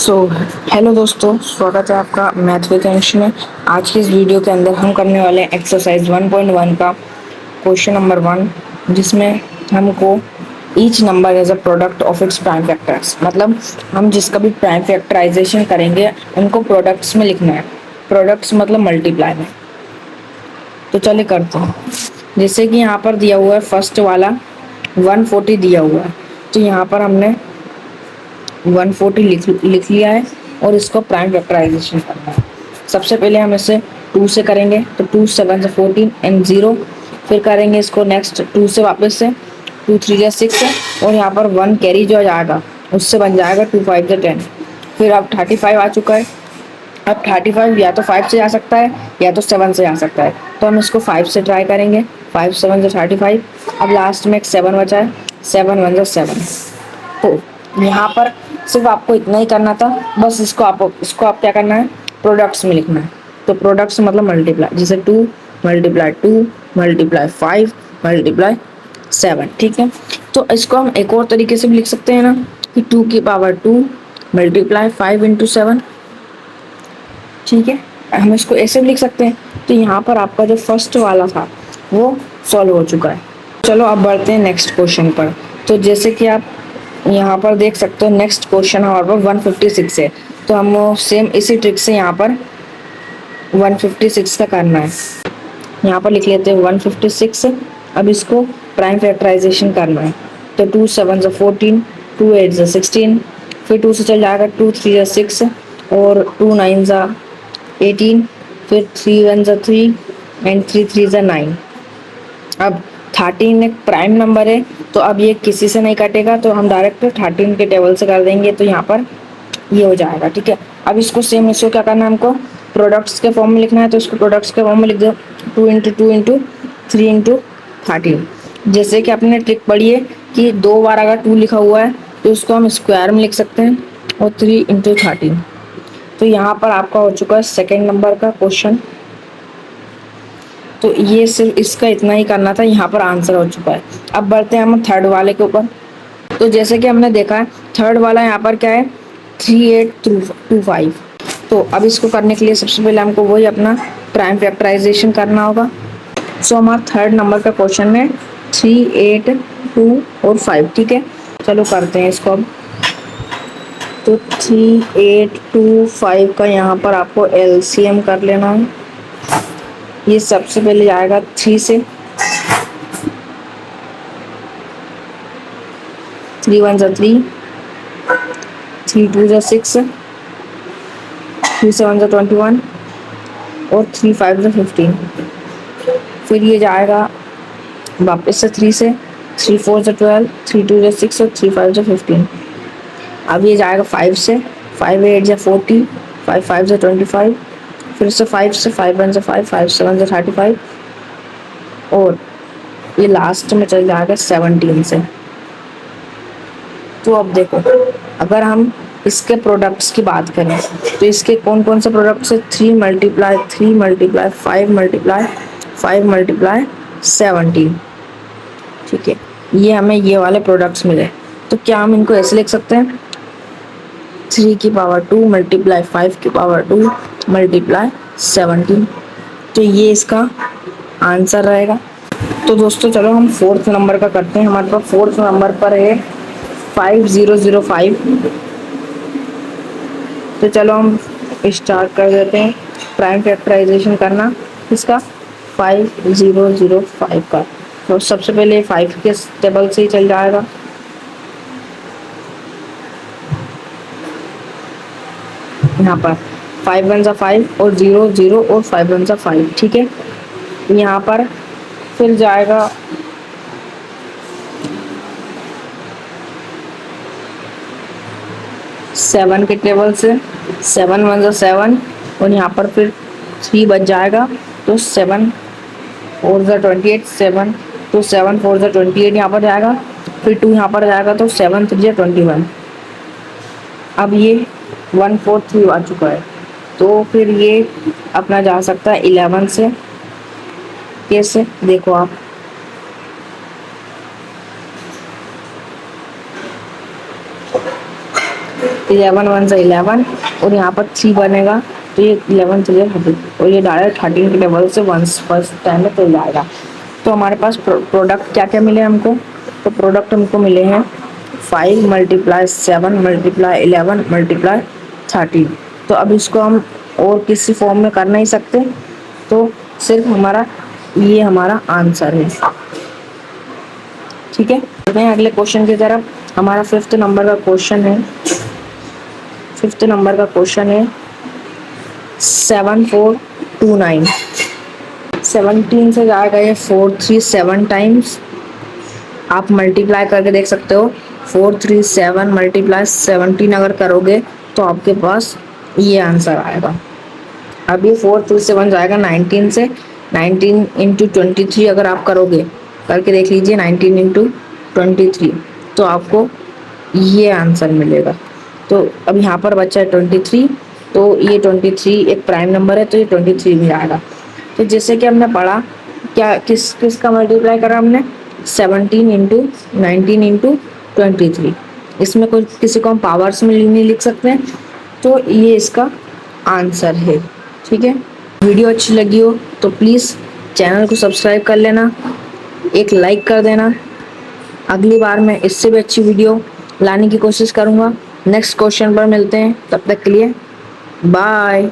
So hello दोस्तों, स्वागत है आपका मैथ विकांश में। आज की इस वीडियो के अंदर हम करने वाले हैं एक्सरसाइज 1.1 का क्वेश्चन नंबर 1, जिसमें हमको each number as a product of its prime factors, मतलब हम जिसका भी प्राइम फैक्टराइजेशन करेंगे उनको प्रोडक्ट्स में लिखना है। प्रोडक्ट्स मतलब मल्टीप्लाई में। तो चलिए करते हैं। जैसे कि यहाँ पर दिया हुआ है फर्स्ट वाला 140 दिया हुआ है, तो यहाँ पर हमने 140 लिख लिया है और इसको प्राइम फैक्टराइजेशन करना है। सबसे पहले हम इसे 2 से करेंगे, तो 2 7 से 14 एंड 0। फिर करेंगे इसको नेक्स्ट 2 से, वापस से 2 3 या 6 और यहाँ पर 1 कैरी जो जाएगा उससे बन जाएगा 2 5 या 10। फिर अब 35 आ चुका है। अब 35 या तो 5 से आ सकता है या तो 7 से आ सकता है, तो हम इसको 5 से ट्राई करेंगे। 5 7 से 35। अब लास्ट में एक 7 बचा है, 7 1 7। तो यहाँ पर सिर्फ आपको इतना ही करना था, बस इसको आप क्या करना है, प्रोडक्ट्स में लिखना है। तो प्रोडक्ट्स मतलब मल्टीप्लाई, जैसे 2 मल्टीप्लाई 2 मल्टीप्लाई 5 मल्टीप्लाई 7। ठीक है, तो इसको हम एक और तरीके से भी लिख सकते हैं ना, कि 2 की पावर 2 मल्टीप्लाई 5 इंटू 7। ठीक है, हम इसको ऐसे भी लिख सकते हैं। तो यहाँ पर आपका जो फर्स्ट वाला था वो सॉल्व हो चुका है। चलो अब बढ़ते हैं नेक्स्ट क्वेश्चन पर। तो जैसे कि आप यहाँ पर देख सकते हो, नेक्स्ट क्वेश्चन हमारे पास 156 है, तो हम सेम इसी ट्रिक से यहाँ पर 156 का करना है। यहाँ पर लिख लेते हैं 156। अब इसको प्राइम फैक्टराइजेशन करना है। तो 2 7 से 14, 2 8 से 16, फिर 2 से चल जाएगा 2 3 से 6 और 2 9 से 18, फिर 3 1 से 3 एंड 3 3 से 9। अब 13 एक प्राइम नंबर है, तो अब ये किसी से नहीं कटेगा, तो हम डायरेक्ट 13 के टेबल से कर देंगे, तो यहाँ पर ये हो जाएगा। ठीक है, अब इसको सेम इसको क्या करना है, हमको प्रोडक्ट्स के फॉर्म में लिखना है। तो इसको प्रोडक्ट्स के फॉर्म में लिख दो, 2 इंटू 2 इंटू 3 इंटू 13। जैसे कि आपने ट्रिक पढ़ी है कि 2 बार अगर 2 लिखा हुआ है तो उसको हम स्क्वायर में लिख सकते हैं, और 3 इंटू 13। तो यहाँ पर आपका हो चुका है सेकेंड नंबर का क्वेश्चन। तो ये सिर्फ इसका इतना ही करना था, यहाँ पर आंसर हो चुका है। अब बढ़ते हैं हम थर्ड वाले के ऊपर। तो जैसे कि हमने देखा है थर्ड वाला यहाँ पर क्या है, 3825। तो अब इसको करने के लिए सबसे पहले हमको वही अपना प्राइम फैक्टराइजेशन करना होगा। सो हमारा थर्ड नंबर का क्वेश्चन है 3 8 2 और 5। ठीक है, चलो करते हैं इसको अब। तो 3 8 2 5 का यहाँ पर आपको एलसीएम कर लेना है। ये सबसे पहले आएगा 3 से, 3 1 जा 3, 3 2 जा 6, 3 7 जा 21 और 3 5 जा 15। फिर ये जाएगा वापस से 3 से, 3 4 जा 12, 3 2 जा 6 और 3 5 जा 15। अब ये जाएगा 5 से, 5 8 जा 40, 5 5 जा 25, फिर से 5 से, 5 1 जा 5, 5 7 जा 35 और ये लास्ट में चल जाएगा 17 से। तो अब देखो, अगर हम इसके प्रोडक्ट्स की बात करें तो इसके कौन कौन से प्रोडक्ट्स है, 3 मल्टीप्लाई 3 मल्टीप्लाई 5 मल्टीप्लाई 5 मल्टीप्लाई 17। ठीक है, ये हमें ये वाले प्रोडक्ट्स मिले। तो क्या हम इनको ऐसे लिख सकते हैं, 3 की पावर 2 मल्टीप्लाई 5 की पावर 2 मल्टीप्लाई 17। तो ये इसका आंसर रहेगा। तो दोस्तों चलो हम फोर्थ नंबर का करते हैं। हमारे पास फोर्थ नंबर पर है 5005। तो चलो हम स्टार्ट कर देते हैं प्राइम फैक्टराइजेशन करना इसका 5005 का। तो सबसे पहले 5 के टेबल से ही चल जाएगा। यहाँ पर 5 1 5 और 0 0 और 5 1 5। ठीक है, यहाँ पर फिर जाएगा 7 के टेबल से, 7 1 7 और यहाँ पर फिर 3 बच जाएगा, तो 7 4 28, 7 तो 7 4 28 यहाँ पर जाएगा, फिर 2 यहाँ पर जाएगा, तो 7 3 21। अब ये 1 4 3 आ चुका है, तो फिर ये अपना जा सकता है 11 से। कैसे देखो आप, 11 वन से 11 और यहाँ पर 3 बनेगा तो ये 11 चले 30 और ये डायरेक्ट 13 के टेबल से वंस फर्स्ट टाइम में चल जाएगा। तो हमारे पास प्रोडक्ट क्या क्या मिले हमको, तो प्रोडक्ट हमको मिले हैं 5 मल्टीप्लाई 7 मल्टीप्लाई 11 मल्टीप्लाई 13। तो अब इसको हम और किसी फॉर्म में कर नहीं सकते, तो सिर्फ हमारा आंसर है। ठीक है, बढ़ते हैं अगले क्वेश्चन की तरफ। हमारा फिफ्थ नंबर का क्वेश्चन है 7429। 17 से जाएगा ये 4 3 7 टाइम्स, आप मल्टीप्लाई करके देख सकते हो। 4 3 7 मल्टीप्लाई 17 अगर करोगे तो आपके पास ये आंसर आएगा। अब ये 4 3 7 जाएगा 19 से, 19 इंटू 23 अगर आप करोगे, करके देख लीजिए 19 इंटू 23, तो आपको ये आंसर मिलेगा। तो अब यहाँ पर बचा है 23, तो ये 23 एक प्राइम नंबर है तो ये 23 भी आएगा। तो जैसे कि हमने पढ़ा, क्या किसका मल्टीप्लाई करा हमने, 17 इंटू 19 इंटू 23। इसमें कोई किसी को हम पावर्स में नहीं लिख सकते हैं, तो ये इसका आंसर है। ठीक है, वीडियो अच्छी लगी हो तो प्लीज़ चैनल को सब्सक्राइब कर लेना, एक लाइक कर देना। अगली बार मैं इससे भी अच्छी वीडियो लाने की कोशिश करूँगा। नेक्स्ट क्वेश्चन पर मिलते हैं, तब तक के लिए बाय।